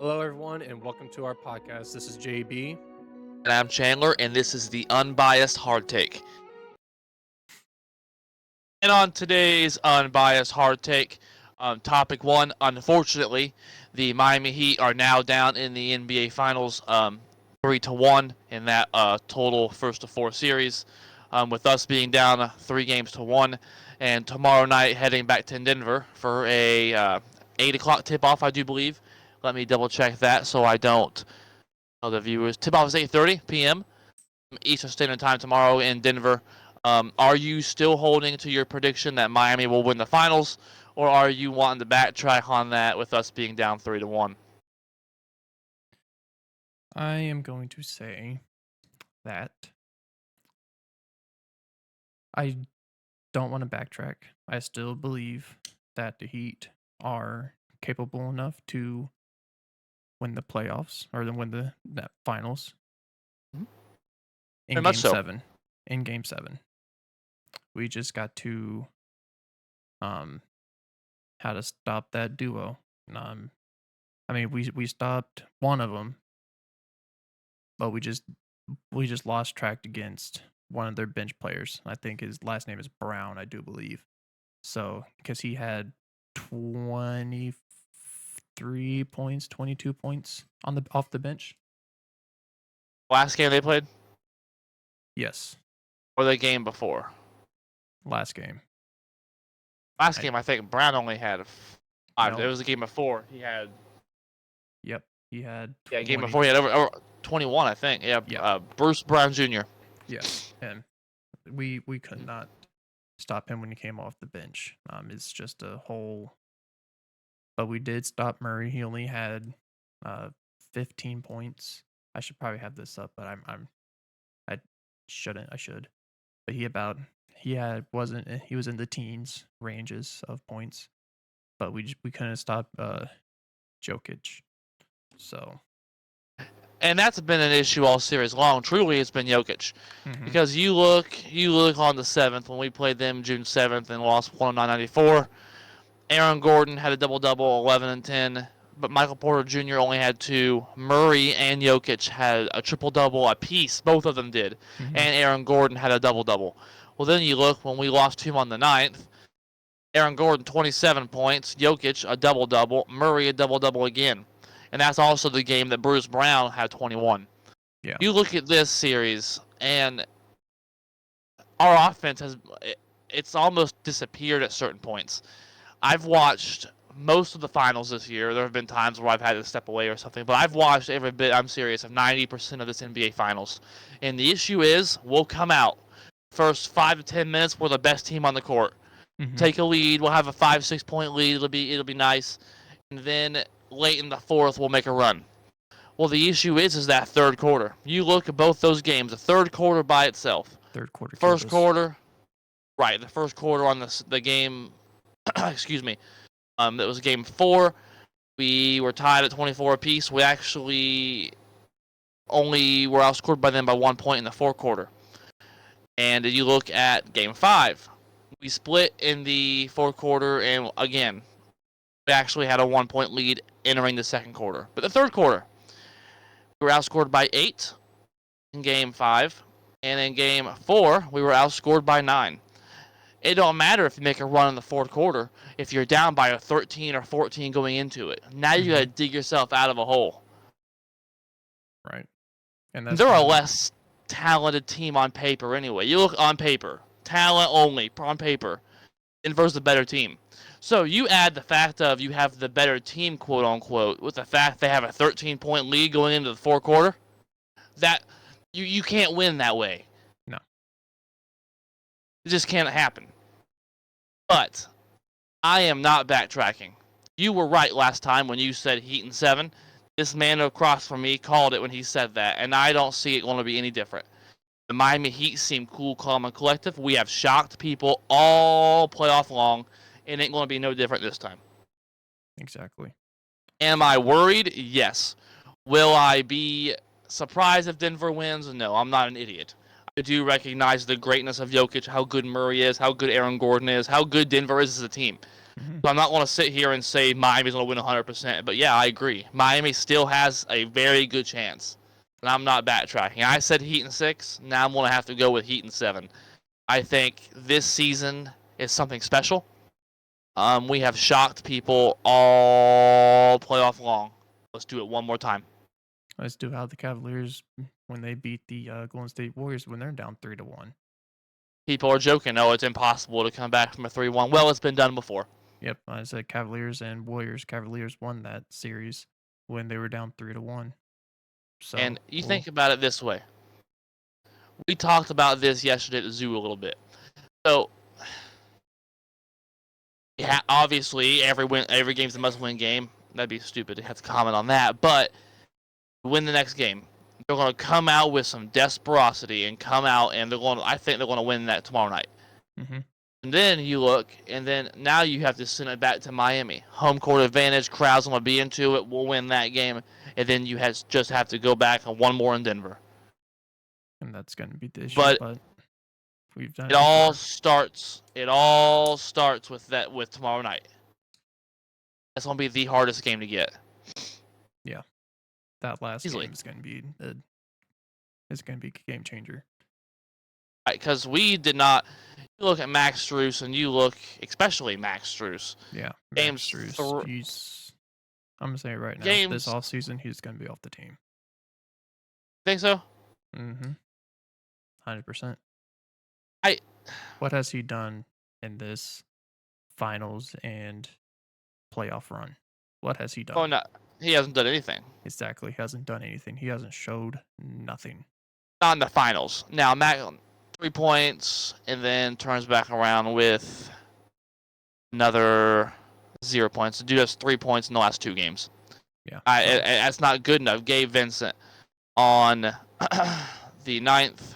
Hello, everyone, and welcome to our podcast. This is JB. And I'm Chandler, and this is the Unbiased Hard Take. And on today's Unbiased Hard Take, topic one, unfortunately, the Miami Heat are now down in the NBA Finals 3-1 in that total first to four series, with us being down 3-1, and tomorrow night heading back to Denver for a 8 o'clock tip-off, I do believe. Let me double-check that so I don't tell the viewers. Tip-off is 8:30 p.m. Eastern Standard Time tomorrow in Denver. Are you still holding to your prediction that Miami will win the finals, or are you wanting to backtrack on that with us being down 3-1? I am going to say that I don't want to backtrack. I still believe that the Heat are capable enough to win the playoffs or to win the finals in Very much Game so. 7. In Game 7, we just got to how to stop that duo. I mean, we stopped one of them, but we just lost track against one of their bench players. I think his last name is Brown, I do believe. So, because he had 23 points, 22 points off the bench. Last game they played? Yes. Or the game before? Last game. Last game, I think Brown only had 5. No. It was the game before. He had... Yep. He had 20. Yeah, game before he had over 21, I think. Yeah. Bruce Brown Jr. Yes. And we could not stop him when he came off the bench. It's just a whole... But we did stop Murray. He only had 15 points. I should probably have this up, but I shouldn't. I should. But he was in the teens ranges of points, but we couldn't stop Jokic. So, and that's been an issue all series long. Truly, it's been Jokic, because you look on the 7th when we played them June 7th and lost 109-94. Aaron Gordon had a double-double, 11 and 10, but Michael Porter Jr. only had 2. Murray and Jokic had a triple-double apiece. Both of them did, and Aaron Gordon had a double-double. Well, then you look when we lost to him on the 9th. Aaron Gordon 27 points, Jokic a double-double, Murray a double-double again. And that's also the game that Bruce Brown had 21. Yeah. You look at this series, and our offense it's almost disappeared at certain points. I've watched most of the finals this year. There have been times where I've had to step away or something, but I've watched every bit, I'm serious, of 90% of this NBA Finals. And the issue is, we'll come out. First 5 to 10 minutes, we're the best team on the court. Take a lead, we'll have a 5-6 point lead, it'll be nice. And then late in the 4th, we'll make a run. Well, the issue is that third quarter. You look at both those games, the third quarter by itself. Third quarter. First quarter, right, the first quarter on the game, excuse me, that was game 4. We were tied at 24 apiece. We actually only were outscored by them by 1 point in the fourth quarter. And you look at game 5. We split in the fourth quarter, and again, we actually had a 1 point lead entering the second quarter. But the third quarter, we were outscored by 8 in game 5. And in game 4, we were outscored by 9. It don't matter if you make a run in the fourth quarter if you're down by a 13 or 14 going into it. Now you got to dig yourself out of a hole. Right. And they're a less talented team on paper anyway. You look on paper. Talent only, on paper. Denver's the better team. So you add the fact of you have the better team, quote unquote, with the fact they have a 13-point lead going into the fourth quarter. That you can't win that way. No. It just can't happen. But I am not backtracking. You were right last time when you said Heat in 7. This man across from me called it when he said that, and I don't see it going to be any different. The Miami Heat seem cool, calm, and collective. We have shocked people all playoff long. It ain't going to be no different this time. Exactly. Am I worried? Yes. Will I be surprised if Denver wins? No, I'm not an idiot. I do recognize the greatness of Jokic, how good Murray is, how good Aaron Gordon is, how good Denver is as a team. Mhm. So I'm not going to sit here and say Miami's going to win 100%. But yeah, I agree. Miami still has a very good chance. And I'm not backtracking. I said Heat in 6. Now I'm going to have to go with Heat in 7. I think this season is something special. We have shocked people all playoff long. Let's do it one more time. Let's do how the Cavaliers when they beat the Golden State Warriors when they're down 3-1. People are joking. Oh, it's impossible to come back from a 3-1. Well, it's been done before. Yep, I said Cavaliers and Warriors. Cavaliers won that series when they were down 3-1. So And you think about it this way. We talked about this yesterday at the zoo a little bit. So, yeah, obviously every game's a must-win game. That'd be stupid to have to comment on that. But win the next game. They're going to come out with some desperosity and come out and I think they're going to win that tomorrow night. Mm-hmm. And then you look, and then now you have to send it back to Miami. Home court advantage, crowds going to be into it. We'll win that game, and then you just have to go back on one more in Denver. And that's going to be the issue, But but we've done it all starts. It all starts with tomorrow night. That's going to be the hardest game to get. Yeah, that last Easily. game is going to be a game changer. Right, because we did not. You look at Max Strus, and you look, especially Max Strus. Yeah, Games Max Strus. I'm gonna say it right now. This offseason, he's gonna be off the team. Think so? Mm-hmm. 100%. I. What has he done in this finals and playoff run? What has he done? Oh no, he hasn't done anything. Exactly, he hasn't done anything. He hasn't showed nothing. Not in the finals. Now, Max 3 points, and then turns back around with another 0 points. The dude has 3 points in the last 2 games. Yeah, that's not good enough. Gabe Vincent on the 9th,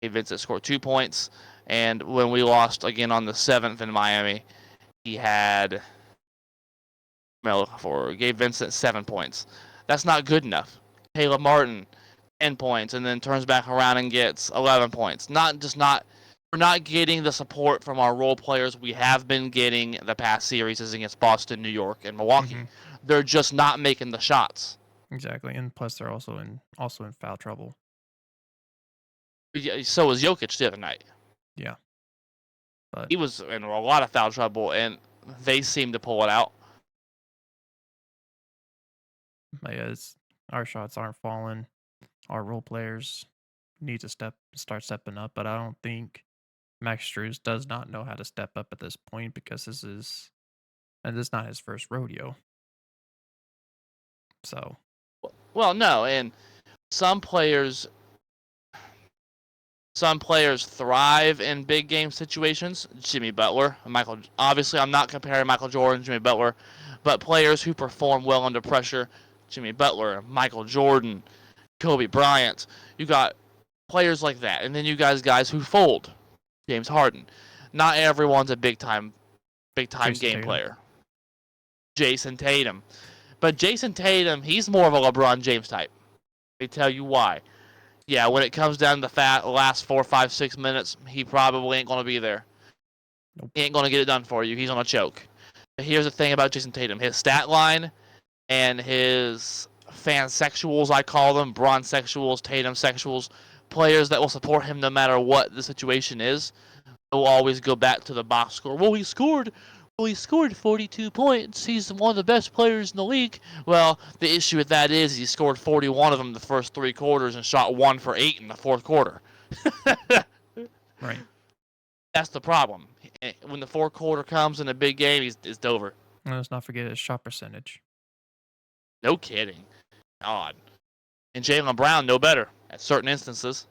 Gabe Vincent scored 2 points, and when we lost again on the 7th in Miami, he had for Gabe Vincent 7 points. That's not good enough. Caleb Martin 10 points, and then turns back around and gets 11 points. We're not getting the support from our role players we have been getting the past series against Boston, New York, and Milwaukee. Mm-hmm. They're just not making the shots. Exactly, and plus they're also in foul trouble. So was Jokic the other night. Yeah, but he was in a lot of foul trouble, and they seem to pull it out. Yeah, our shots aren't falling. Our role players need to start stepping up, but I don't think Max Strus does not know how to step up at this point because this is not his first rodeo. So, well, no, and some players thrive in big game situations. Jimmy Butler, Michael. Obviously, I'm not comparing Michael Jordan, Jimmy Butler, but players who perform well under pressure. Jimmy Butler, Michael Jordan, Kobe Bryant. You got players like that, and then you guys who fold. James Harden. Not everyone's a big time game player. Jason Tatum. But Jason Tatum, he's more of a LeBron James type. They tell you why. Yeah, when it comes down to the last 4, 5, 6 minutes, he probably ain't going to be there. Nope. He ain't going to get it done for you. He's going to choke. But here's the thing about Jason Tatum. His stat line and his fansexuals, I call them, Bron-sexuals, Tatum-sexuals, players that will support him no matter what the situation is, will always go back to the box score. Well, he scored 42 points. He's one of the best players in the league. Well, the issue with that is he scored 41 of them the first 3 quarters and shot 1 for 8 in the fourth quarter. Right. That's the problem. When the fourth quarter comes in a big game, it's over. And let's not forget his shot percentage. No kidding. God. And Jaylen Brown, no better at certain instances.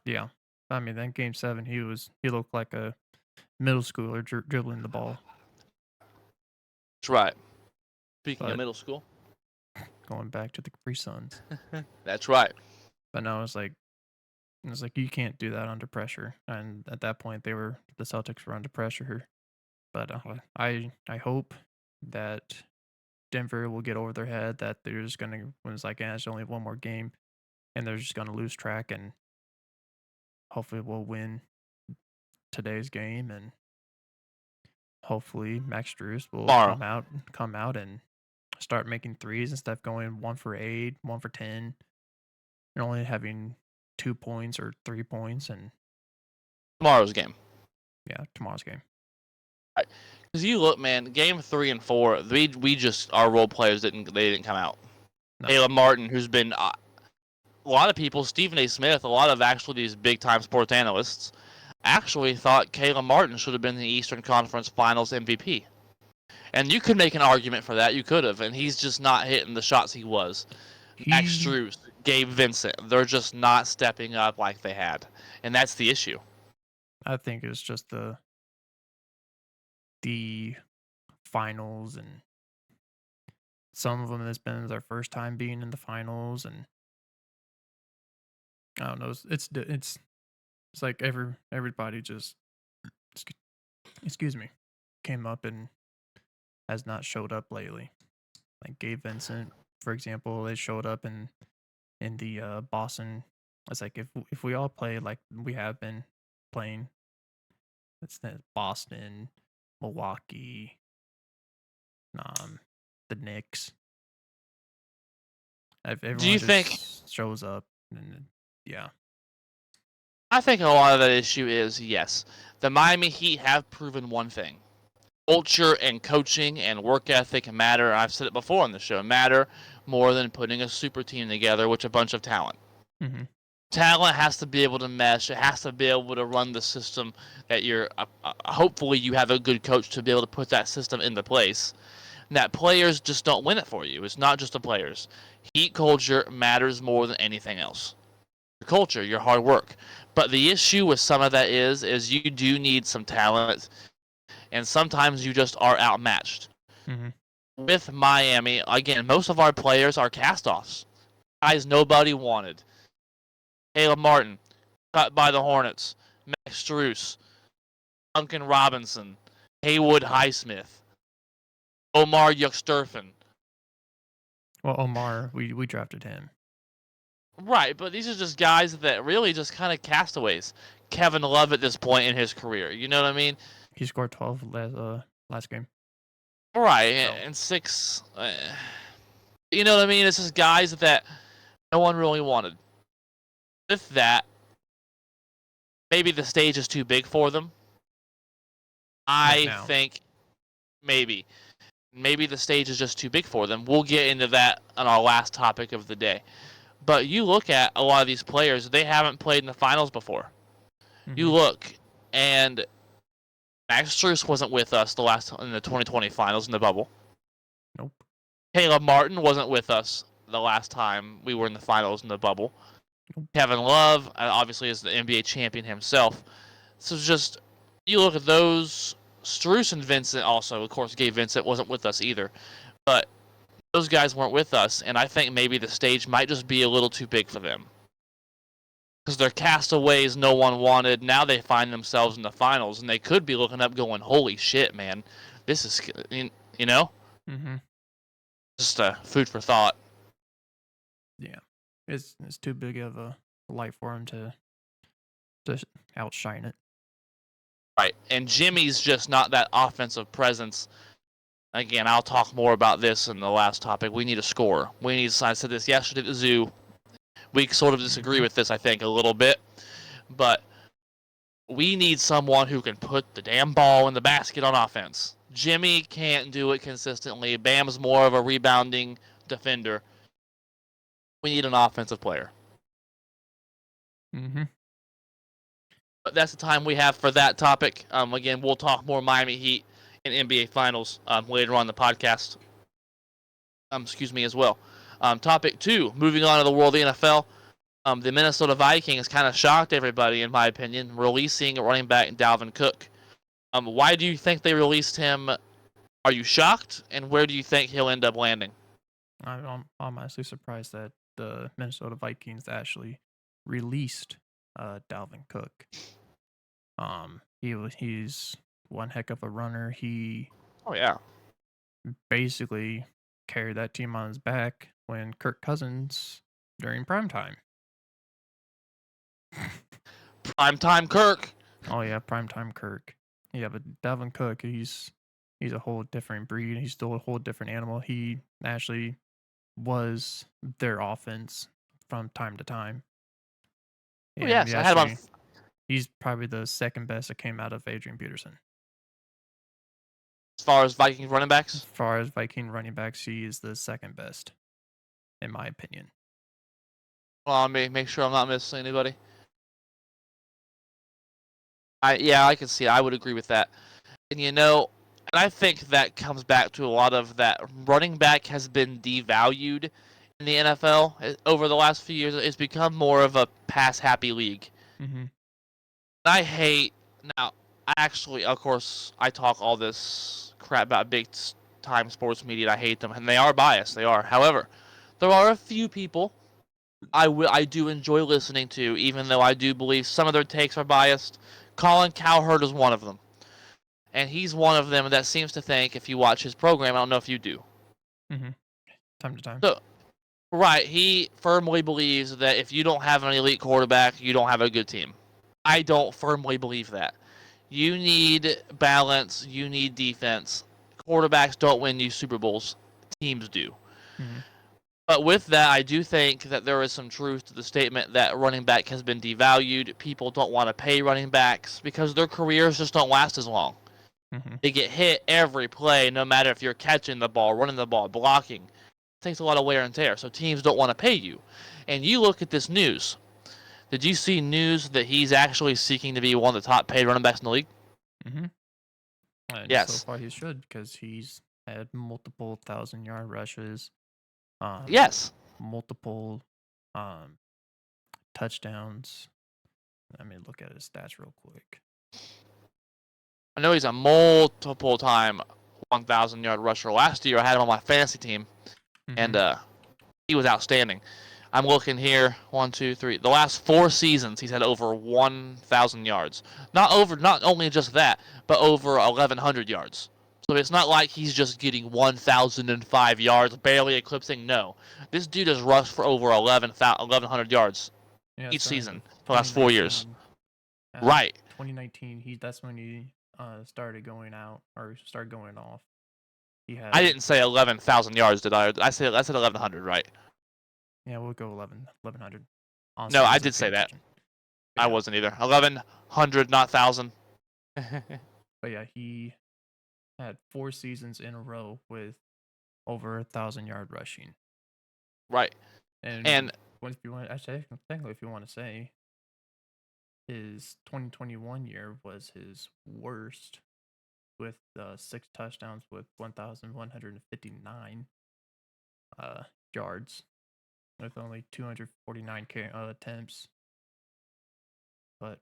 Yeah. I mean, that game 7, he looked like a middle schooler dribbling the ball. That's right. Speaking of middle school. Going back to the Capri Suns. That's right. But no, it's like you can't do that under pressure. And at that point, the Celtics were under pressure. But I hope that Denver will get over their head that they're just gonna when it's like it's only one more game, and they're just gonna lose track, and hopefully we'll win today's game and hopefully Max Drews will Tomorrow. come out and start making threes instead of going 1 for 8, 1 for 10, and only having 2 points or 3 points. And Tomorrow's game. yeah, tomorrow's game. Because you look, man, game 3 and 4, we just our role players didn't come out. No. Caleb Martin, who's been a lot of people, Stephen A. Smith, a lot of actually these big time sports analysts actually thought Caleb Martin should have been the Eastern Conference Finals MVP. And you could make an argument for that. You could have, and he's just not hitting the shots he was. Max Strus, Gabe Vincent, they're just not stepping up like they had, and that's the issue. I think it's just the finals, and some of them has been their first time being in the finals, and I don't know. It's like everybody just excuse me came up and has not showed up lately. Like Gabe Vincent, for example, they showed up in the Boston. It's like if we all play like we have been playing, it's the Boston, Milwaukee, the Knicks. If everyone Do you think shows up, and yeah, I think a lot of that issue is, yes, the Miami Heat have proven one thing. Culture and coaching and work ethic matter. I've said it before on the show, matter more than putting a super team together with a bunch of talent. mm-hmm. Talent has to be able to mesh. It has to be able to run the system that you're hopefully you have a good coach to be able to put that system into place. And that players just don't win it for you. It's not just the players. Heat culture matters more than anything else. Your culture, your hard work. But the issue with some of that is you do need some talent, and sometimes you just are outmatched. Mm-hmm. With Miami, again, most of our players are cast-offs. Guys nobody wanted. Caleb Martin, cut by the Hornets. Max Strus, Duncan Robinson, Haywood Highsmith, Omar Yuxturfin. Well, Omar, we drafted him. Right, but these are just guys that really just kind of castaways. Kevin Love at this point in his career, you know what I mean? He scored 12 last game. Right, So. and 6. You know what I mean? It's just guys that no one really wanted. With that, maybe the stage is too big for them. I think maybe the stage is just too big for them. We'll get into that on our last topic of the day. But you look at a lot of these players, they haven't played in the finals before. Mm-hmm. You look, and Max Strus wasn't with us in the 2020 finals in the bubble. Nope. Caleb Martin wasn't with us the last time we were in the finals in the bubble. Nope. Kevin Love, obviously, is the NBA champion himself. So just, you look at those, Strus and Vincent also, of course, Gabe Vincent wasn't with us either. But those guys weren't with us, and I think maybe the stage might just be a little too big for them. Because they're castaways no one wanted. Now they find themselves in the finals, and they could be looking up going, holy shit, man. This is, you know? Mm-hmm. Just food for thought. Yeah. It's too big of a light for him to outshine it. Right. And Jimmy's just not that offensive presence. Again, I'll talk more about this in the last topic. We need a scorer. I said this yesterday at the zoo. We sort of disagree with this, I think, a little bit. But we need someone who can put the damn ball in the basket on offense. Jimmy can't do it consistently. Bam's more of a rebounding defender. We need an offensive player. Mm-hmm. But that's the time we have for that topic. Again, we'll talk more Miami Heat and NBA Finals later on in the podcast. As well. Topic 2, moving on to the world of the NFL. The Minnesota Vikings kind of shocked everybody, in my opinion, releasing running back Dalvin Cook. Why do you think they released him? Are you shocked? And where do you think he'll end up landing? I'm honestly surprised that the Minnesota Vikings actually released Dalvin Cook. He's one heck of a runner. Oh yeah, basically carried that team on his back when Kirk Cousins during primetime. Primetime Kirk. Oh yeah, primetime Kirk. Yeah, but Dalvin Cook, he's a whole different breed. He's still a whole different animal. He actually was their offense from time to time. Oh And we yes, I had him on. actually he's probably the second best that came out of Adrian Peterson. As far as Vikings running As backs. far as Viking running backs, he is the second best, in my opinion. Hold on, let me make sure I'm not missing anybody. I can see. I would agree with that. And I think that comes back to a lot of that running back has been devalued in the NFL over the last few years. It's become more of a pass happy league. Mm-hmm. I hate now. Actually, of course, I talk all this crap about big time sports media. And I hate them, and they are biased. They are. However, there are a few people I do enjoy listening to, even though I do believe some of their takes are biased. Colin Cowherd is one of them. And he's one of them that seems to think, if you watch his program, I don't know if you do. Mm-hmm. Time to time. So, right, he firmly believes that if you don't have an elite quarterback, you don't have a good team. I don't firmly believe that. You need balance, you need defense. Quarterbacks don't win you Super Bowls, teams do. Mm-hmm. But with that, I do think that there is some truth to the statement that running back has been devalued. People don't want to pay running backs because their careers just don't last as long. Mm-hmm. They get hit every play, no matter if you're catching the ball, running the ball, blocking. It takes a lot of wear and tear, so teams don't want to pay you. And you look at this news. Did you see news that he's actually seeking to be one of the top paid running backs in the league? Mm-hmm. And so Yes. far he should, because he's had multiple 1,000-yard rushes, um, Yes. multiple um touchdowns. Let me look at his stats real quick. I know he's a multiple time 1,000-yard rusher. Last year I had him on my fantasy team, Mm-hmm. and he was outstanding. I'm looking here, 1, 2, 3. The last 4 seasons, he's had over 1,000 yards. Not only just that, but over 1,100 yards. So it's not like he's just getting 1,005 yards, barely eclipsing. No, this dude has rushed for over 1,100 yards Yeah, each starting season with for the last 4 years. 2019. Right. 2019, that's when he started going out or started going off. He I had didn't say 11,000 yards, did I? I said 1,100, right? yeah, we'll go 1,100. No, Honestly, I I wasn't did paying say that. attention. But I yeah, wasn't either. 1,100, not 1,000. but yeah, he had 4 seasons in a row with over 1,000-yard rushing. Right. And And if you want, actually, technically, if you want to say, his 2021 year was his worst with 6 touchdowns with 1,159 yards with only 249 attempts. But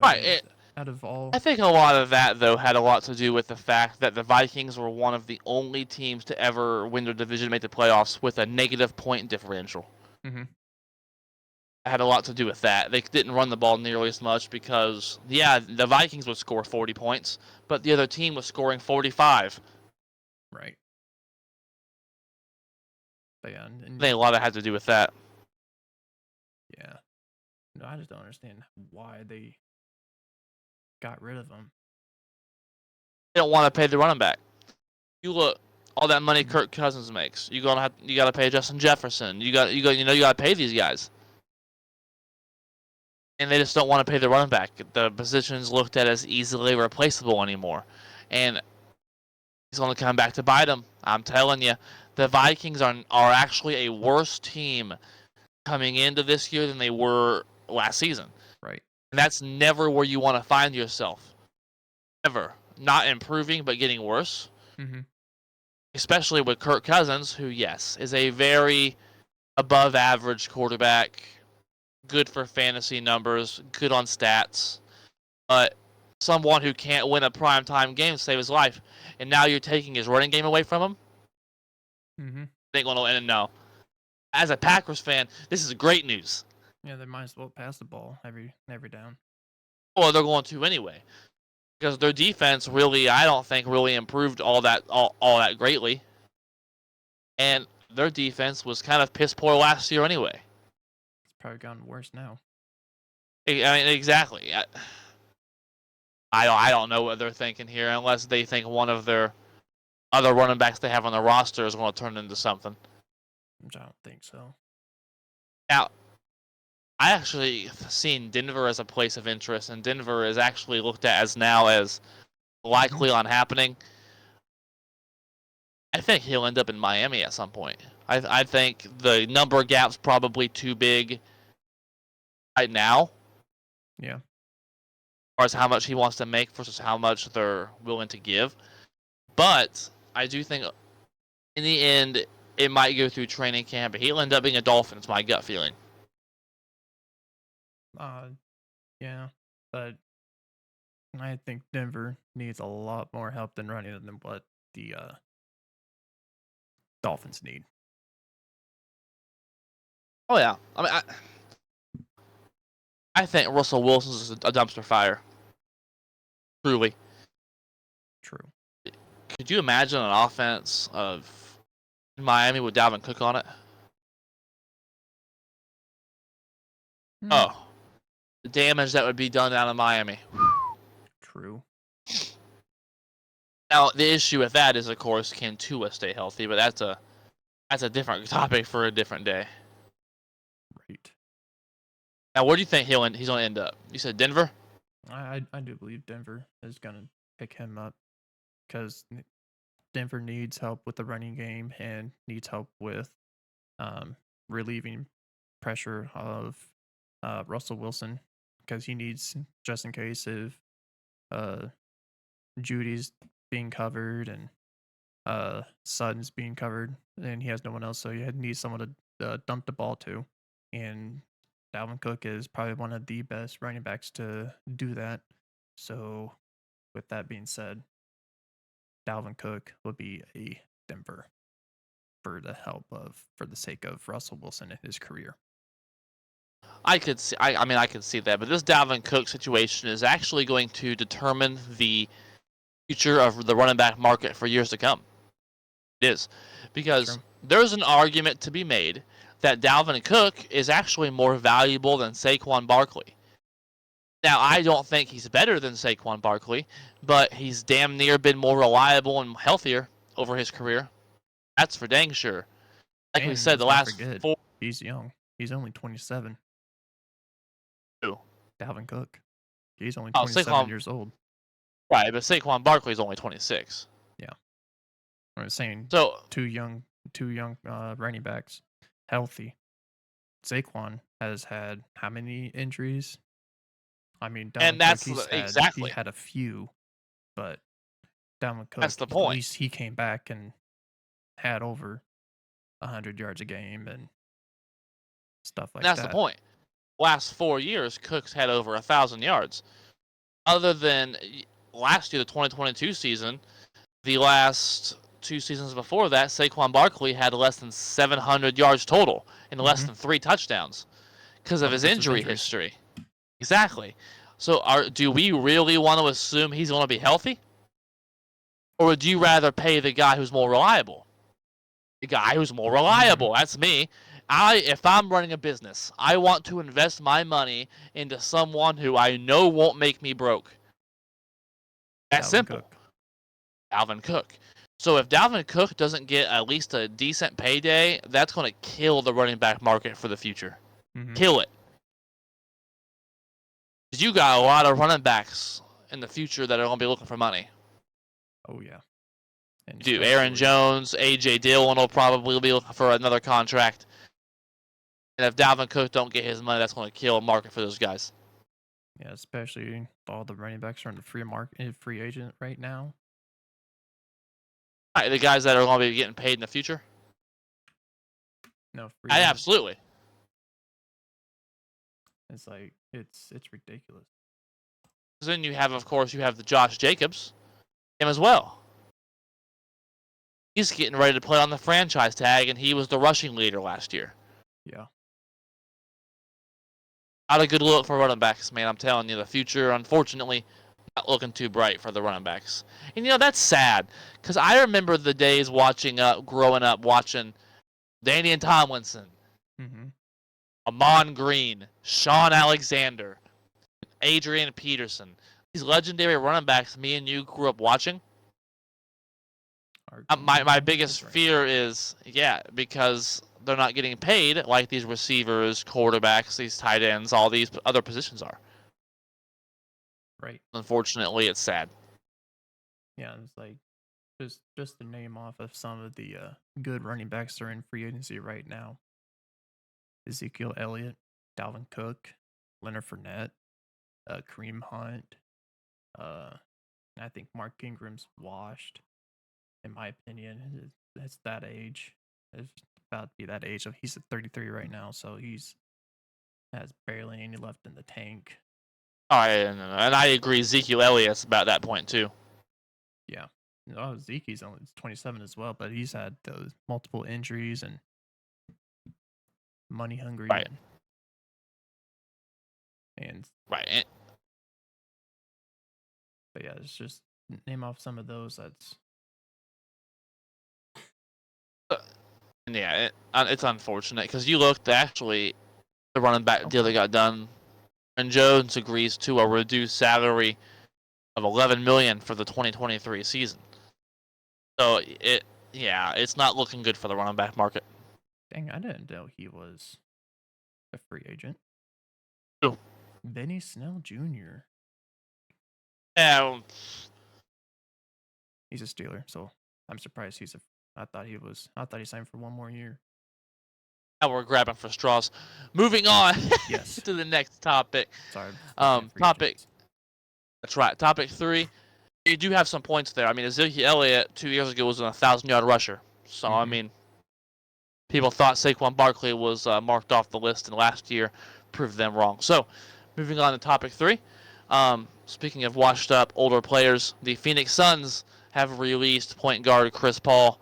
right, yeah, out of all, I think a lot of that though had a lot to do with the fact that the Vikings were one of the only teams to ever win their division, make the playoffs with a negative point differential. mm-hmm. It had a lot to do with that. They didn't run the ball nearly as much because, yeah, the Vikings would score 40 points, but the other team was scoring 45. Right. But yeah, I think a lot of it had to do with that. yeah, no, I just don't understand why they got rid of him. They don't want to pay the running back. You look, all that money Mhm. Kirk Cousins makes. You got to pay Justin Jefferson. You got to pay these guys. And they just don't want to pay the running back. The position's looked at as easily replaceable anymore. And he's going to come back to bite them. I'm telling you, the Vikings are actually a worse team coming into this year than they were last season. Right. And that's never where you want to find yourself. Ever. Not improving, but getting worse. Mm-hmm. Especially with Kirk Cousins, who, yes, is a very above average quarterback. Good for fantasy numbers, good on stats. But someone who can't win a primetime game to save his life. And now you're taking his running game away from him? Mm-hmm. I think going to end no. As a Packers fan, this is great news. Yeah, they might as well pass the ball every down. Well, they're going to anyway. Because their defense really, I don't think, really improved all that greatly. And their defense was kind of piss poor last year anyway. It's probably gotten worse now. I mean, exactly. I don't know what they're thinking here, unless they think one of their other running backs they have on the roster is going to turn into something. I don't think so. Now, I actually seen Denver as a place of interest, and Denver is actually looked at as now as likely on happening. I think he'll end up in Miami at some point. I think the number gap's probably too big right now. Yeah. As far as how much he wants to make versus how much they're willing to give. But I do think in the end, it might go through training camp, but he'll end up being a Dolphin. It's my gut feeling. Yeah, but I think Denver needs a lot more help than running than what the Dolphins need. Oh yeah, I mean, I think Russell Wilson's a dumpster fire. Truly. True. Could you imagine an offense of Miami with Dalvin Cook on it? Oh, the damage that would be done down in Miami. True. Now the issue with that is, of course, can Tua stay healthy? But that's a different topic for a different day. Right. Now, where do you think he's going to end up? You said Denver? I do believe Denver is going to pick him up because Denver needs help with the running game and needs help with relieving pressure of Russell Wilson because he needs, just in case if Judy's being covered and Sutton's being covered and he has no one else, so he needs someone to dump the ball to. And Dalvin Cook is probably one of the best running backs to do that. So, with that being said, Dalvin Cook would be a Denver for the sake of Russell Wilson in his career. I could see. I could see that, but this Dalvin Cook situation is actually going to determine the future of the running back market for years to come. It is, because there's an argument to be made that Dalvin Cook is actually more valuable than Saquon Barkley. Now, I don't think he's better than Saquon Barkley, but he's damn near been more reliable and healthier over his career. That's for dang sure. Like we said, the last four. He's young. He's only 27. Who? Dalvin Cook. He's only 27 years old. Right, but Saquon Barkley's only 26. Yeah. I'm saying so two young running backs, healthy. Saquon has had how many injuries? I mean, and that's exactly. He had a few, but Dalvin Cook, that's the point. At least he came back and had over 100 yards a game and stuff like that. That's the point. Last 4 years, Cook's had over 1,000 yards. Other than last year, the 2022 season, the last 2 seasons before that, Saquon Barkley had less than 700 yards total and less than 3 touchdowns because of his injury history. Exactly. So do we really want to assume he's going to be healthy? Or would you rather pay the guy who's more reliable? The guy who's more reliable. That's me. If I'm running a business, I want to invest my money into someone who I know won't make me broke. That's simple. Dalvin Cook. So if Dalvin Cook doesn't get at least a decent payday, that's going to kill the running back market for the future. Kill it. Because you got a lot of running backs in the future that are going to be looking for money. Oh, yeah. Do Aaron Jones, A.J. Dillon will probably be looking for another contract. And if Dalvin Cook don't get his money, that's going to kill a market for those guys. Yeah, especially all the running backs are in the free agent right now. Right, the guys that are going to be getting paid in the future? No, absolutely. It's like, it's ridiculous. Then you have the Josh Jacobs. Him as well. He's getting ready to play on the franchise tag, and he was the rushing leader last year. Yeah. Not a good look for running backs, man. I'm telling you, the future, unfortunately, not looking too bright for the running backs. And, that's sad, because I remember the days growing up, watching Danian Tomlinson, Amon Green, Sean Alexander, Adrian Peterson, these legendary running backs me and you grew up watching. Are My getting biggest different. fear is because they're not getting paid like these receivers, quarterbacks, these tight ends, all these other positions are. Right. Unfortunately, it's sad. Yeah, it's like just to name off of some of the good running backs that are in free agency right now: Ezekiel Elliott, Dalvin Cook, Leonard Fournette, Kareem Hunt. I think Mark Ingram's washed, in my opinion. That's that age. It's about to be that age. So he's at 33 right now, so he's has barely any left in the tank. All right, and I agree. Ezekiel Elliott's about that point too. Yeah. Oh, Zeke's only 27 as well, but he's had those multiple injuries and money hungry. Right. And Right. but yeah, it's just name off some of those. That's Yeah, it's unfortunate because you looked actually the running back deal that got done, and Jones agrees to a reduced salary of $11 million for the 2023 season. So it's not looking good for the running back market. dang. I didn't know he was a free agent. Who? Benny Snell Jr. Yeah, He's a Steeler, so I'm surprised he's a. I thought he was. I thought he signed for one more year. now we're grabbing for straws. Moving on Yes. to the next topic. Sorry, forget free Topic. agents. That's right. Topic 3. You do have some points there. I mean, Ezekiel Elliott 2 years ago was an 1,000-yard rusher. So I mean, people thought Saquon Barkley was marked off the list, and last year proved them wrong. So, moving on to topic 3. Speaking of washed up older players, the Phoenix Suns have released point guard Chris Paul.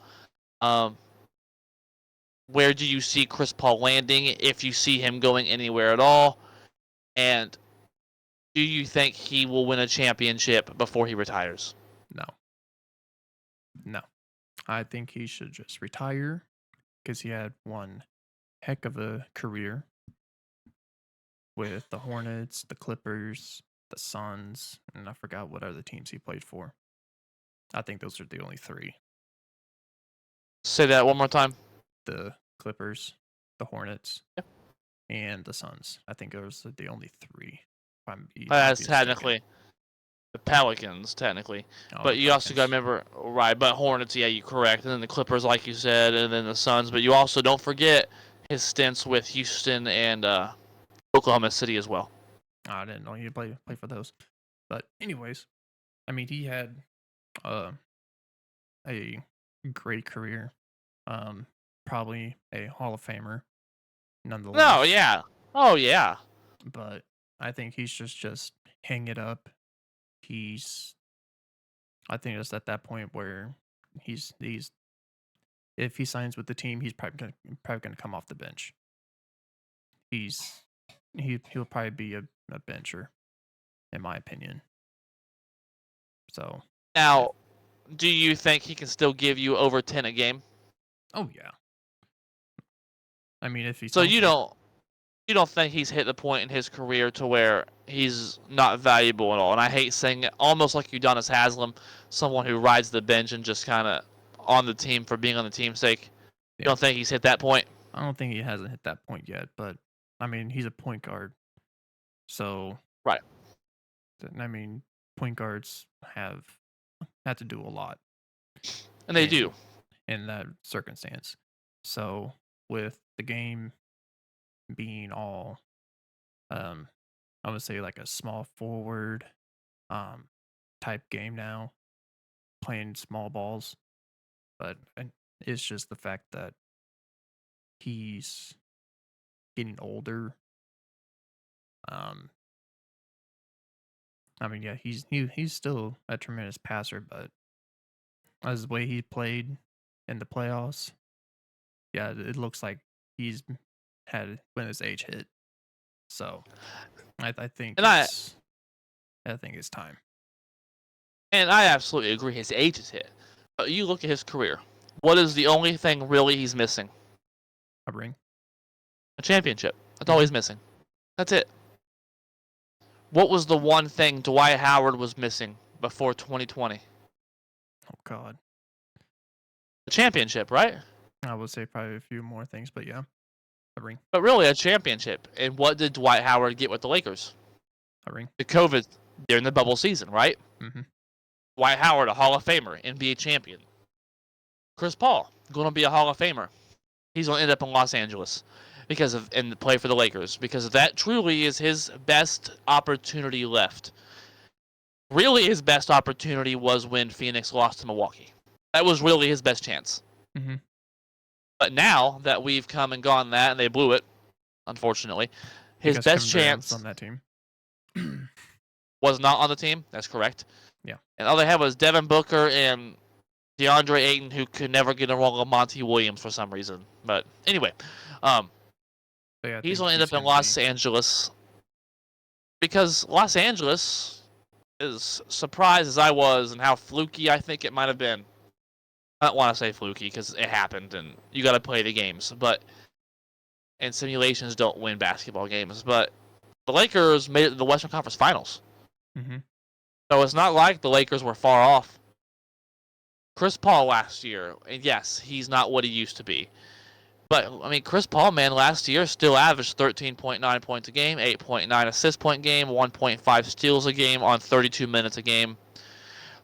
Where do you see Chris Paul landing, if you see him going anywhere at all? And do you think he will win a championship before he retires? No. No. I think he should just retire because he had one heck of a career with the Hornets, the Clippers, the Suns, and I forgot what other teams he played for. I think those are the only three: Say that one more time. the Clippers, the Hornets, Yep. and the Suns. I think those are the only three. That's technically the Pelicans, technically. Oh, But the you also got to Pelicans. remember, right, but Hornets, yeah, you're correct. And then the Clippers, like you said, and then the Suns. But you also don't forget his stints with Houston and Oklahoma City as well. I didn't know he play for those. But anyways, I mean, he had a great career. Probably a Hall of Famer, nonetheless. No, yeah. Oh, yeah. But I think he's just hang it up. I think it's at that point where he's if he signs with the team, he's probably gonna come off the bench. He'll probably be a bencher, in my opinion. So Now, do you think he can still give you over 10 a game? oh yeah. I mean, if he's So healthy. you don't think he's hit the point in his career to where he's not valuable at all? And I hate saying it, almost like Udonis Haslam, someone who rides the bench and just kind of on the team for being on the team's sake. You don't think he's hit that point? I don't think he hasn't hit that point yet, but I mean, he's a point guard. So right. I mean, point guards have had to do a lot. And they do. In that circumstance. So with the game being all I would say like a small forward type game now, playing small balls. But it's just the fact that he's getting older. I mean, yeah, he's still a tremendous passer, but as the way he played in the playoffs, yeah, it looks like he's had when his age hit. So I think I think it's time. And I absolutely agree his age is hit. But you look at his career. What is the only thing really he's missing? A ring. A championship. That's all he's missing. That's it. What was the one thing Dwight Howard was missing before 2020? Oh God, The championship, right? I would say probably a few more things, but yeah, a ring, But really, a championship. And what did Dwight Howard get with the Lakers? a ring. The COVID during the bubble season, right? Mm-hmm. Dwight Howard, a Hall of Famer, NBA champion. Chris Paul, going to be a Hall of Famer. He's going to end up in Los Angeles and play for the Lakers because that truly is his best opportunity left. Really, his best opportunity was when Phoenix lost to Milwaukee. That was really his best chance. Mm-hmm. But now that we've come and gone that, and they blew it, unfortunately, his Because best Kevin Durant was chance on that team. was not on the team. That's correct. Yeah. And all they had was Devin Booker and DeAndre Ayton, who could never get along with Monty Williams for some reason. But anyway, But yeah, I he's think going to end up in gonna Los be- Angeles because Los Angeles, as surprised as I was and how fluky I think it might have been. I don't want to say fluky because it happened and you got to play the games, and simulations don't win basketball games. But the Lakers made it to the Western Conference Finals, Mm-hmm. so it's not like the Lakers were far off. Chris Paul last year, and yes, he's not what he used to be. But, I mean, Chris Paul, man, last year still averaged 13.9 points a game, 8.9 assist point game, 1.5 steals a game on 32 minutes a game.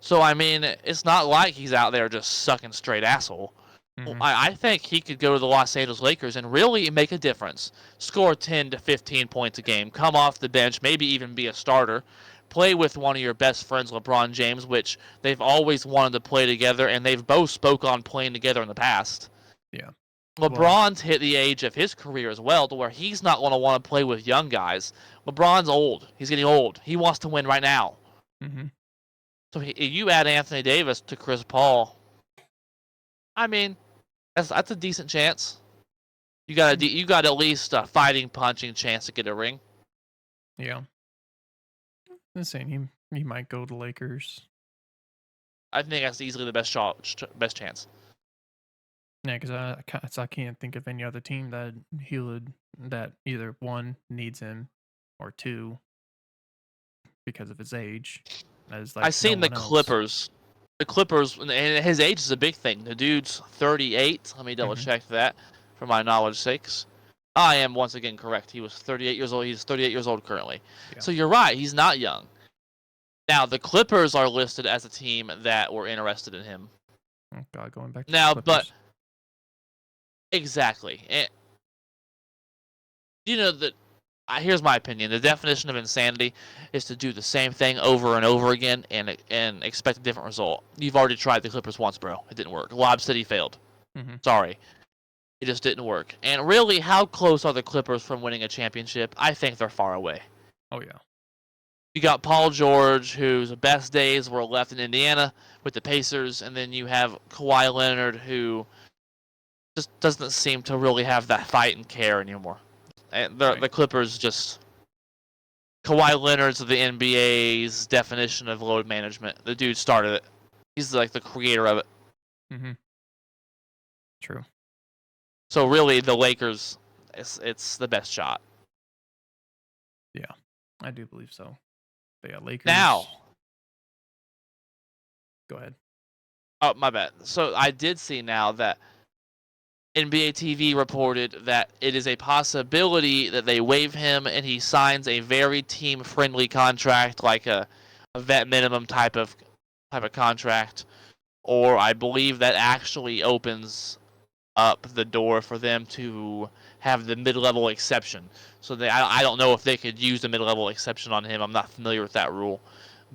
So, I mean, it's not like he's out there just sucking straight asshole. Mm-hmm. I think he could go to the Los Angeles Lakers and really make a difference. Score 10 to 15 points a game, come off the bench, maybe even be a starter. Play with one of your best friends, LeBron James, which they've always wanted to play together, and they've both spoke on playing together in the past. Yeah. LeBron's hit the age of his career as well, to where he's not going to want to play with young guys. LeBron's old. He's getting old. He wants to win right now. Mm-hmm. So you add Anthony Davis to Chris Paul. I mean, that's a decent chance. You got at least a fighting, punching chance to get a ring. Yeah. I'm saying he might go to Lakers. I think that's easily the best chance. Yeah, because I can't think of any other team that that either one needs him or two because of his age. As like I've seen the Clippers. The Clippers, and his age is a big thing. The dude's 38. Let me double check that for my knowledge sakes. I am once again correct. He was 38 years old. He's 38 years old currently. Yeah. So you're right. He's not young. Now, the Clippers are listed as a team that were interested in him. Oh God, going back to Now, the Clippers. Exactly. And, here's my opinion. The definition of insanity is to do the same thing over and over again and expect a different result. You've already tried the Clippers once, bro. It didn't work. Lob City failed. Mm-hmm. Sorry. It just didn't work. And really, how close are the Clippers from winning a championship? I think they're far away. Oh yeah. You got Paul George, whose best days were left in Indiana with the Pacers, and then you have Kawhi Leonard, who just doesn't seem to really have that fight and care anymore. And the Clippers just... Kawhi Leonard's the NBA's definition of load management. The dude started it. He's like the creator of it. Mm-hmm. True. So really, the Lakers, it's the best shot. Yeah, I do believe so. But yeah, Lakers. Now, go ahead. Oh, my bad. So I did see now that NBA TV reported that it is a possibility that they waive him and he signs a very team-friendly contract, like a vet minimum type of contract, or I believe that actually opens up the door for them to have the mid-level exception. So I don't know if they could use the mid-level exception on him. I'm not familiar with that rule.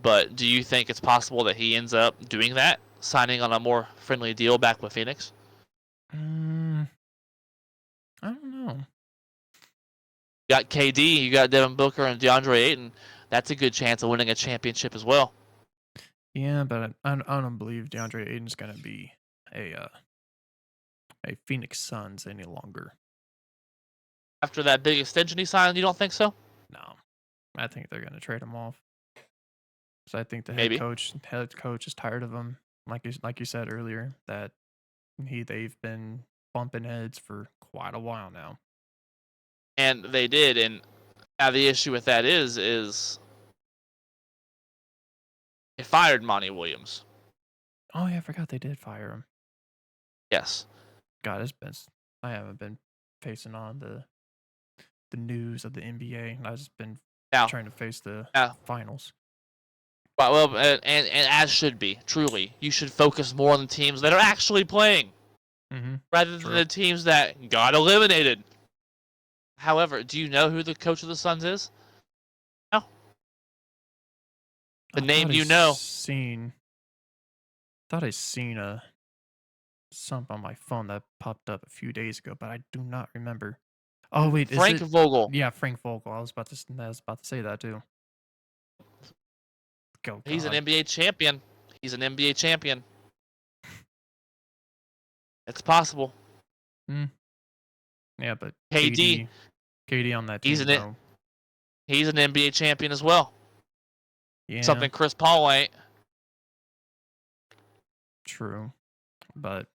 But do you think it's possible that he ends up doing that, signing on a more friendly deal back with Phoenix? I don't know. You got KD, you got Devin Booker, and DeAndre Ayton. That's a good chance of winning a championship as well. Yeah, but I don't believe DeAndre Ayton's gonna be a Phoenix Suns any longer. After that big extension he signed, you don't think so? No, I think they're gonna trade him off. So I think the Maybe. head coach is tired of him. Like you said earlier, that they've been bumping heads for quite a while now. And they did, and now the issue with that is They fired Monty Williams. Oh yeah, I forgot they did fire him. Yes. God, I haven't been facing on the news of the NBA. I've just been Now, trying to face the now, finals. well, and as should be, truly, you should focus more on the teams that are actually playing Mm-hmm. rather than True. the teams that got eliminated. However, do you know who the coach of the Suns is? No. The name you know. Thought I seen something on my phone that popped up a few days ago, but I do not remember. Oh wait, is Frank it? Vogel. Yeah, Frank Vogel. I was about to say that too. Oh He's an God. NBA champion. He's an NBA champion. It's possible. Hmm. Yeah, but KD. KD on that He's team an though. he's an NBA champion as well. Yeah, Something Chris Paul ain't. true. But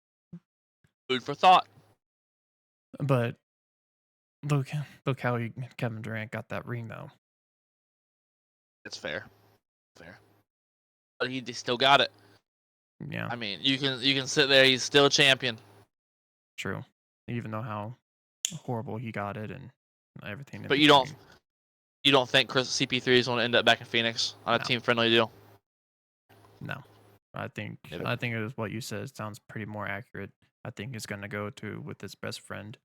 Food for thought. but look how Kevin Durant got that ring though. It's fair. Fair. But he still got it. Yeah, I mean, you can sit there. He's still a champion. true. Even though how horrible he got it and everything in But between. you don't think Chris CP3 is going to end up back in Phoenix on a No. team friendly deal? No, I think Neither. I think it was what you said. It sounds pretty more accurate. I think he's gonna go to with his best friend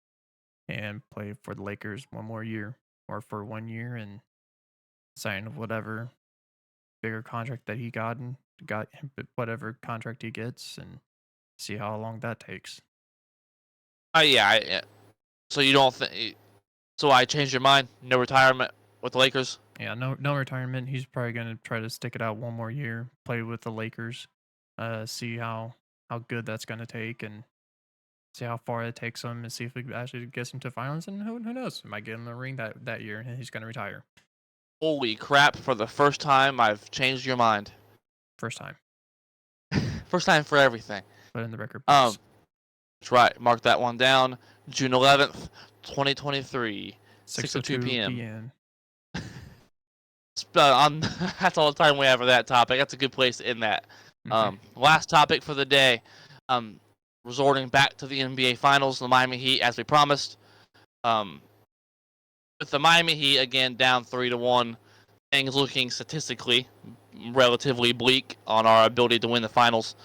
and play for the Lakers one more year or for 1 year and sign whatever bigger contract that he got whatever contract he gets and see how long that takes. Yeah. So you don't think? So I changed your mind. No retirement with the Lakers. Yeah, no retirement. He's probably gonna try to stick it out one more year, play with the Lakers, see how good that's gonna take and see how far it takes him and see if it actually gets him to finals and who knows? Might get him the ring that year and he's gonna retire. Holy crap! For the first time, I've changed your mind. First time. First time for everything. Put in the record books. That's right. Mark that one down. June 11th, 2023, 6:02 6:02 p.m. p.m. That's all the time we have for that topic. That's a good place to end that. Last topic for the day. Resorting back to the NBA Finals, the Miami Heat, as we promised. With the Miami Heat again down 3-1, things looking statistically relatively bleak on our ability to win the finals.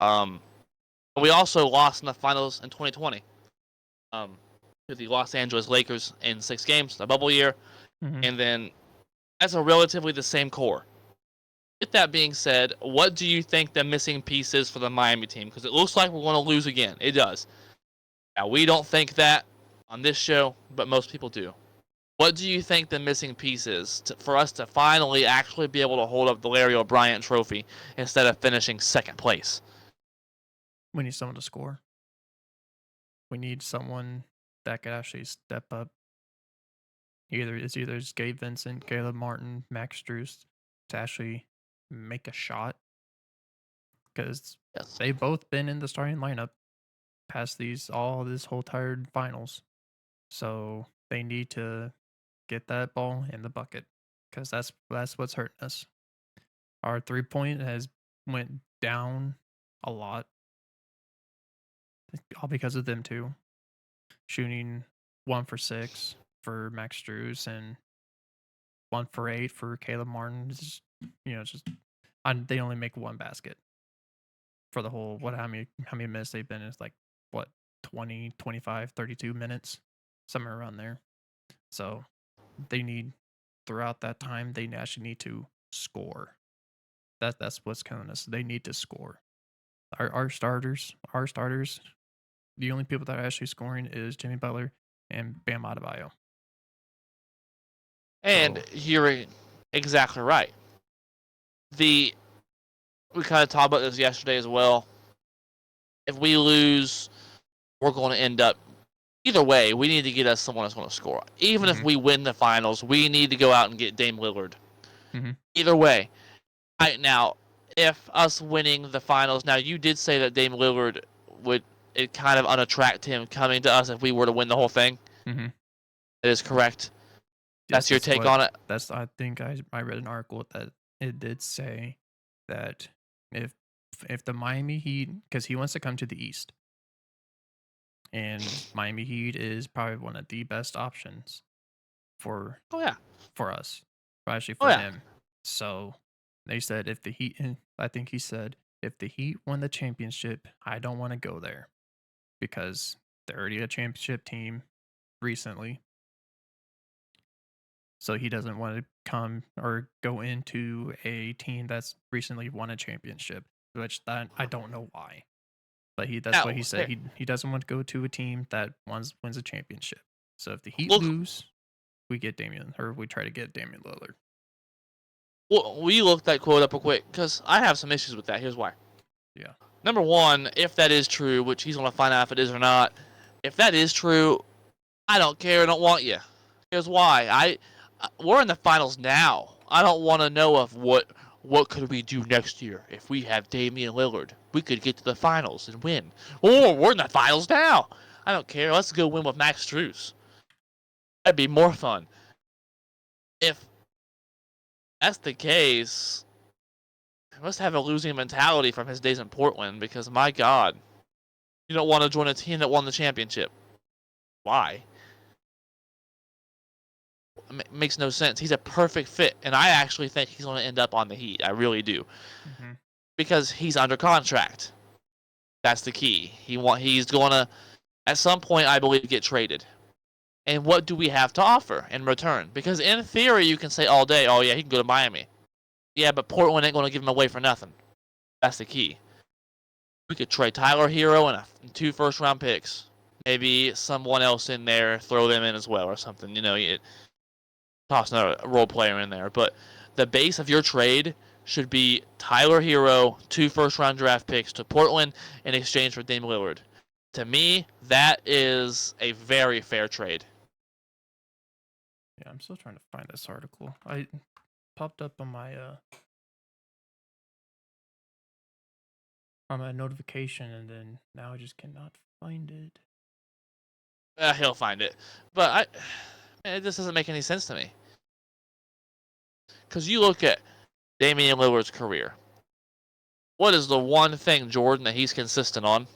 We also lost in the finals in 2020 to the Los Angeles Lakers in 6 games, the bubble year, and then that's a relatively the same core. With that being said, what do you think the missing piece is for the Miami team? Because it looks like we're going to lose again. It does. Now, we don't think that on this show, but most people do. What do you think the missing piece is for us to finally actually be able to hold up the Larry O'Brien trophy instead of finishing second place? We need someone to score. We need someone that could actually step up. It's either Gabe Vincent, Caleb Martin, Max Strus to actually make a shot. Because they've both been in the starting lineup past this whole tired finals. So they need to get that ball in the bucket. Because that's what's hurting us. Our 3-point has went down a lot. All because of them too. Shooting 1 for 6 for Max Strus and 1 for 8 for Caleb Martin. They only make one basket for the whole how many minutes they've been. It's like what 20, 25, 32 minutes, somewhere around there. So they need throughout that time they actually need to score. That's what's killing us. They need to score. Our starters. The only people that are actually scoring is Jimmy Butler and Bam Adebayo. And you're exactly right. We kind of talked about this yesterday as well. If we lose, we're going to end up either way. We need to get us someone that's going to score. Even if we win the finals, we need to go out and get Dame Lillard. Either way. Right now, if us winning the finals, now you did say that Dame Lillard would it kind of unattract him coming to us if we were to win the whole thing. That is correct. That's your take on it. I think I read an article that it did say that if the Miami Heat, because he wants to come to the East, and Miami Heat is probably one of the best options for Oh yeah. us, actually Oh for yeah. him. So they said if the Heat, I think he said if the Heat won the championship, I don't want to go there because they're already a championship team recently. So he doesn't want to come or go into a team that's recently won a championship, which that I don't know why. But that's what Now, he said. He doesn't want to go to a team that wins a championship. So if the Heat look, lose, we get Damian, or we try to get Damian Lillard. well, we look that quote up real quick because I have some issues with that. Here's why. Yeah. Number one, if that is true, which he's going to find out if it is or not, if that is true, I don't care. I don't want you. Here's why. We're in the finals now. I don't want to know of what could we do next year if we have Damian Lillard. We could get to the finals and win. Or we're in the finals now. I don't care. Let's go win with Max Strus. That'd be more fun. If that's the case, he must have a losing mentality from his days in Portland because, my God, you don't want to join a team that won the championship. Why? Makes no sense. He's a perfect fit, and I actually think he's going to end up on the Heat. I really do, because he's under contract. That's the key. He's going to, at some point, I believe, get traded. And what do we have to offer in return? Because in theory, you can say all day, oh yeah, he can go to Miami. Yeah, but Portland ain't going to give him away for nothing. That's the key. We could trade Tyler Hero and 2 first-round picks. Maybe someone else in there, throw them in as well or something. Toss another role player in there. But the base of your trade should be Tyler Hero, 2 first-round draft picks to Portland in exchange for Dame Lillard. To me, that is a very fair trade. Yeah, I'm still trying to find this article. I popped up on my notification, and then now I just cannot find it. He'll find it. But it just doesn't make any sense to me. Because you look at Damian Lillard's career. What is the one thing, Jordan, that he's consistent on?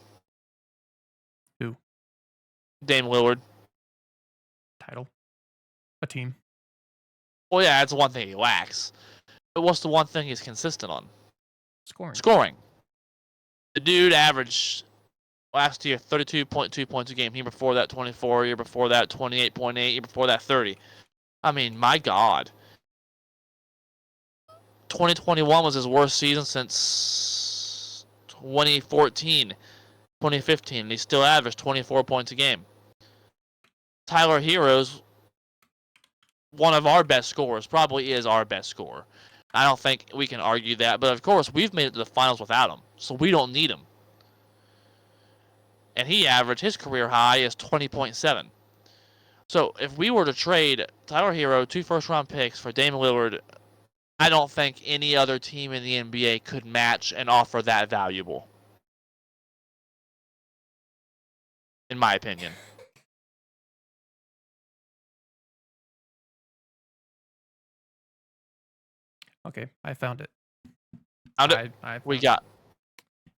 Who? Dame Lillard. Title. A team. Well, yeah, that's one thing he lacks. But what's the one thing he's consistent on? Scoring. Scoring. The dude averaged last year 32.2 points a game. Year before that, 24. Year before that, 28.8. Year before that, 30. I mean, my God. 2021 was his worst season since 2014, 2015. And he still averaged 24 points a game. Tyler Hero's one of our best scorers, probably is our best scorer. I don't think we can argue that, but of course, we've made it to the finals without him, so we don't need him. And he averaged, his career high is 20.7. So if we were to trade Tyler Hero, 2 first-round picks for Dame Lillard, I don't think any other team in the NBA could match and offer that valuable. In my opinion. Okay, I found it. Found it? I We found got.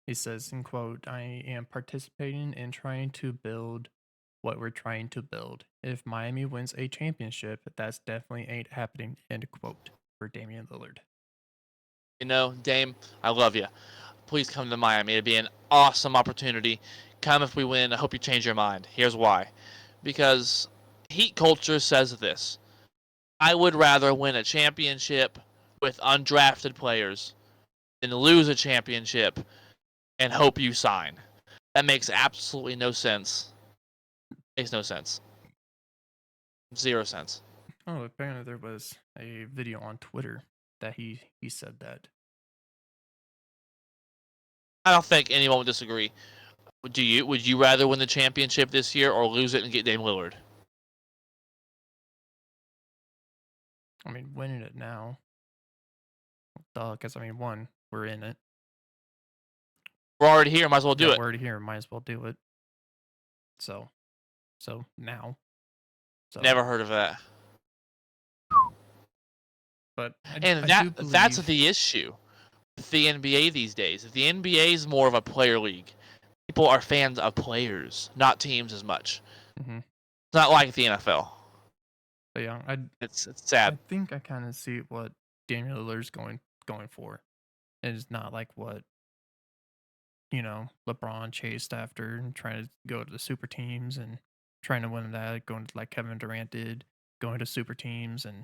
He says, in quote, I am participating in trying to build what we're trying to build. If Miami wins a championship, that's definitely ain't happening, end quote, for Damian Lillard. Dame, I love you. Please come to Miami. It'd be an awesome opportunity. Come if we win. I hope you change your mind. Here's why. Because Heat culture says this. I would rather win a championship with undrafted players than lose a championship and hope you sign. That makes absolutely no sense. Makes no sense. 0 sense. Oh, apparently there was a video on Twitter that he said that. I don't think anyone would disagree. Would you rather win the championship this year or lose it and get Dame Lillard? I mean, winning it now. Duh, because, one, we're in it. We're already here. Might as well do it. We're already here. Might as well do it. So now. So. Never heard of that. But that's the issue. the NBA these days. The NBA is more of a player league. People are fans of players, not teams as much. Mm-hmm. It's not like the NFL. But yeah, It's sad. I think I kind of see what Damian Lillard's going for. It's not like what LeBron chased after and trying to go to the super teams and trying to win that, going to like Kevin Durant did, going to super teams and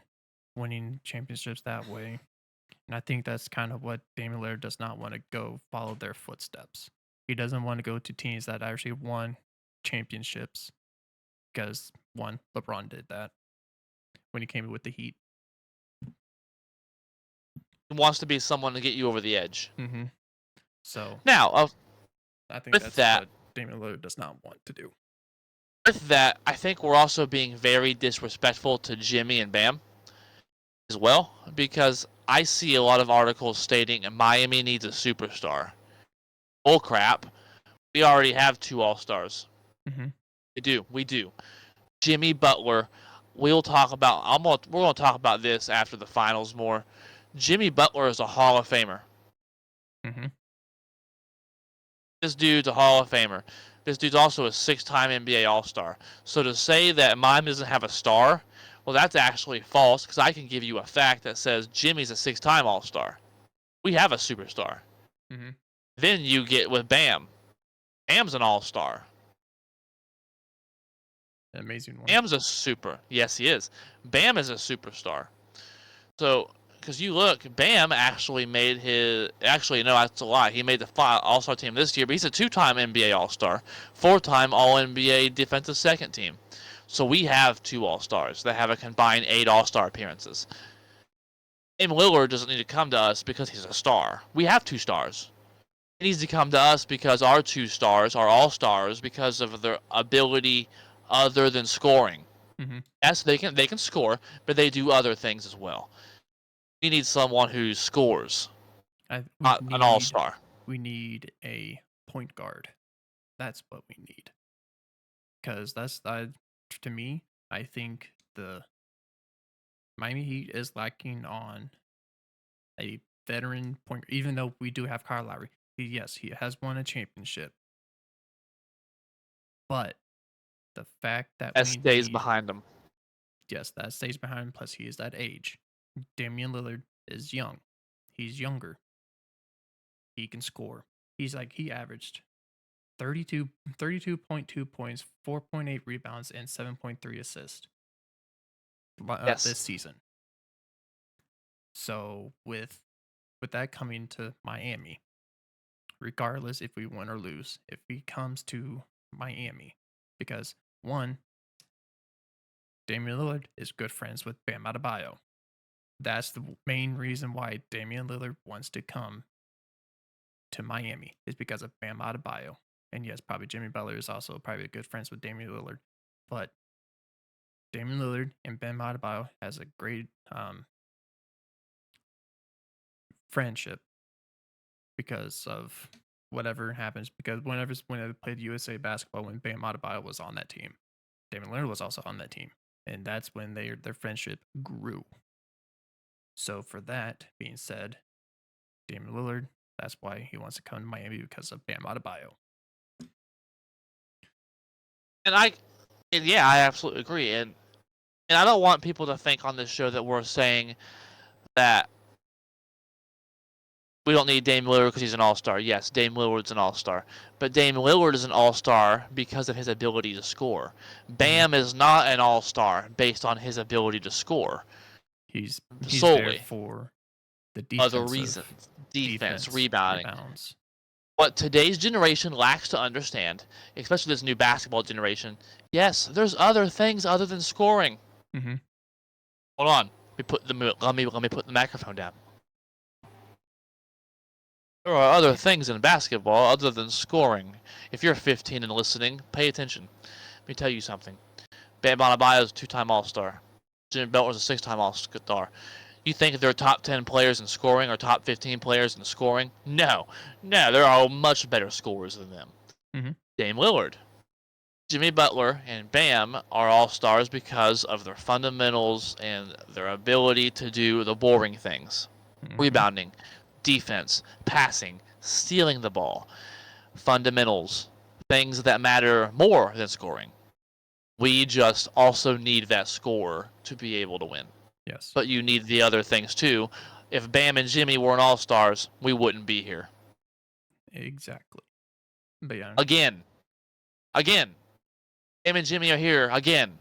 winning championships that way. And I think that's kind of what Damian Lillard does not want to go follow their footsteps. He doesn't want to go to teams that actually won championships because one, LeBron did that when he came with the Heat. He wants to be someone to get you over the edge. Mm-hmm. So now, I think with that's that, what Damian Lillard does not want to do. With that, I think we're also being very disrespectful to Jimmy and Bam as well, because I see a lot of articles stating Miami needs a superstar. Bull crap. We already have 2 All-Stars. Mm-hmm. We do. Jimmy Butler. We're going to talk about this after the finals more. Jimmy Butler is a Hall of Famer. Mm-hmm. This dude's a Hall of Famer. This dude's also a 6-time NBA All-Star. So to say that Miami doesn't have a star, well, that's actually false, because I can give you a fact that says Jimmy's a 6-time All-Star. We have a superstar. Mm-hmm. Then you get with Bam. Bam's an All-Star. Amazing one. Bam's a super. Yes, he is. Bam is a superstar. So, because you look, Bam actually made his. Actually, no, that's a lie. He made the All-Star team this year, but he's a 2-time NBA All-Star, 4-time All-NBA Defensive Second Team. So we have 2 All-Stars that have a combined 8 All-Star appearances. And Lillard doesn't need to come to us because he's a star. We have 2 stars. He needs to come to us because our 2 stars are All-Stars because of their ability other than scoring. Mm-hmm. Yes, they can score, but they do other things as well. We need someone who scores, not an all-star. We need a point guard. That's what we need. Because that's to me, I think the Miami Heat is lacking on a veteran point. Even though we do have Kyle Lowry, he has won a championship, but the fact that that stays behind him. Yes, that stays behind him. Plus, he is that age. Damian Lillard is young. He's younger. He can score. He averaged 32.2 points, 4.8 rebounds, and 7.3 assists this season. So with that coming to Miami, regardless if we win or lose, if he comes to Miami, because one, Damian Lillard is good friends with Bam Adebayo. That's the main reason why Damian Lillard wants to come to Miami, is because of Bam Adebayo. And yes, probably Jimmy Butler is also probably good friends with Damian Lillard. But Damian Lillard and Bam Adebayo has a great friendship because of whatever happens. Because when I played USA basketball, when Bam Adebayo was on that team, Damian Lillard was also on that team. And that's when their friendship grew. So for that being said, Damian Lillard, that's why he wants to come to Miami, because of Bam Adebayo. And I absolutely agree. And I don't want people to think on this show that we're saying that we don't need Dame Lillard because he's an all-star. Yes, Dame Lillard's an all-star. But Dame Lillard is an all-star because of his ability to score. Bam is not an all-star based on his ability to score. He's solely there for the other reasons. Defense, rebounding. Rebounds. What today's generation lacks to understand, especially this new basketball generation, yes, there's other things other than scoring. Mm-hmm. Hold on. Let me put the microphone down. There are other things in basketball other than scoring. If you're 15 and listening, pay attention. Let me tell you something. Bam Adebayo is a 2-time All-Star. Jimmy Butler is a 6-time All-Star. You think they're top 10 players in scoring or top 15 players in scoring? No. There are much better scorers than them. Mm-hmm. Dame Lillard, Jimmy Butler, and Bam are all-stars because of their fundamentals and their ability to do the boring things. Mm-hmm. Rebounding, defense, passing, stealing the ball, fundamentals, things that matter more than scoring. We just also need that score to be able to win. Yes. But you need the other things too. If Bam and Jimmy weren't all-stars, we wouldn't be here. Exactly. But yeah. Again. Bam and Jimmy are here again.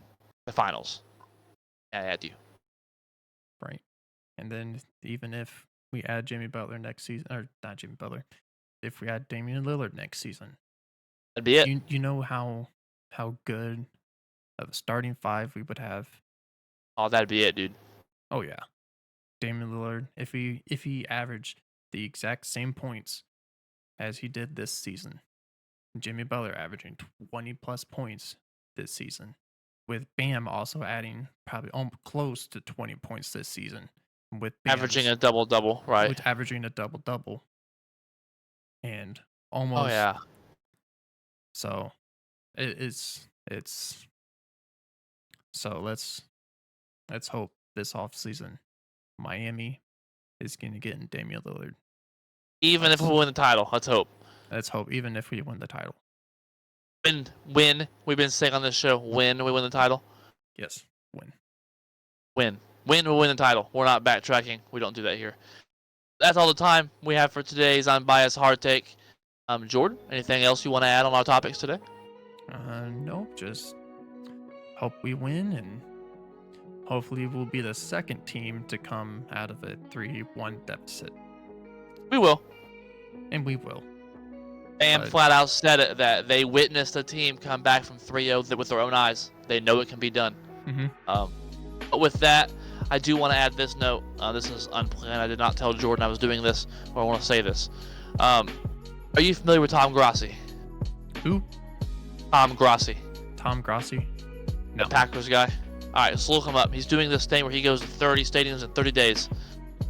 The finals. At you. Right. And then even if we add Jimmy Butler next season, or not Jimmy Butler, if we add Damian Lillard next season, that'd be it. You know how good of a starting five we would have. Oh, that'd be it, dude. Oh yeah, Damian Lillard. If he averaged the exact same points as he did this season, Jimmy Butler averaging 20+ points this season, with Bam also adding probably close to 20 points this season, with Bam's, averaging a double-double, right? With averaging a double-double, and almost. Oh yeah. So, it's. So let's hope this offseason Miami is going to get in Damian Lillard. Even if we win the title, let's hope. Let's hope, even if we win the title. Win. We've been saying on this show, when we win the title. Yes, win. Win, we win the title. We're not backtracking. We don't do that here. That's all the time we have for today's Unbiased Hard Take. Jordan, anything else you want to add on our topics today? No, just hope we win, and hopefully we'll be the second team to come out of a 3-1 deficit. We will. And we will. And flat out said it, that they witnessed a team come back from 3-0 with their own eyes. They know it can be done. Mm-hmm. But with that, I do want to add this note. This is unplanned. I did not tell Jordan I was doing this, but I want to say this. Are you familiar with Tom Grossi? Who? Tom Grossi. Tom Grossi? No. The Packers guy. All right, so look him up. He's doing this thing where he goes to 30 stadiums in 30 days.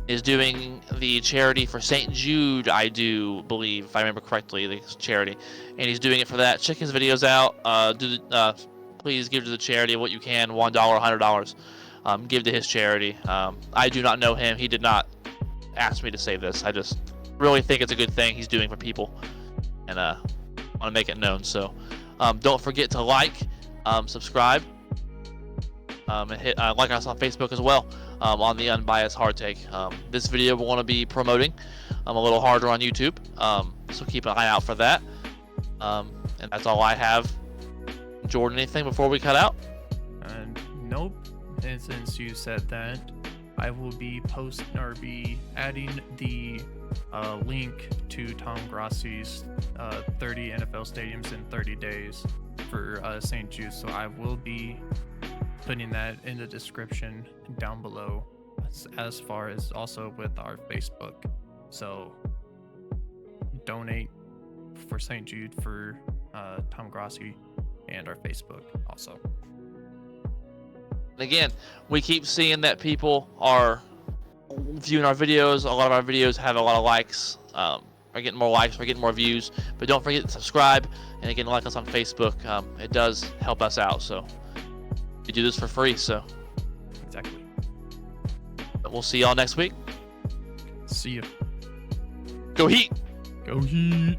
He's doing the charity for St. Jude, I do believe, if I remember correctly, the charity. And he's doing it for that. Check his videos out. Please give to the charity what you can, $1 or $100. Give to his charity. I do not know him. He did not ask me to say this. I just really think it's a good thing he's doing for people. And want to make it known. So don't forget to like, subscribe, and hit like us on Facebook as well. On the Unbiased Hard Take. This video we're going to be promoting a little harder on YouTube, so keep an eye out for that. And that's all I have. Jordan, anything before we cut out? Nope. And since you said that, I will be adding the link to Tom Grossi's 30 NFL stadiums in 30 days for St. Jude. So I will be putting that in the description down below, as far as also with our Facebook. So donate for St. Jude for Tom Grossi and our Facebook also. Again, we keep seeing that people are viewing our videos. A lot of our videos have a lot of likes. We're getting more likes, we're getting more views. But don't forget to subscribe, and again, like us on Facebook. It does help us out. So we do this for free. So exactly. But we'll see y'all next week. See you. Go Heat! Go Heat!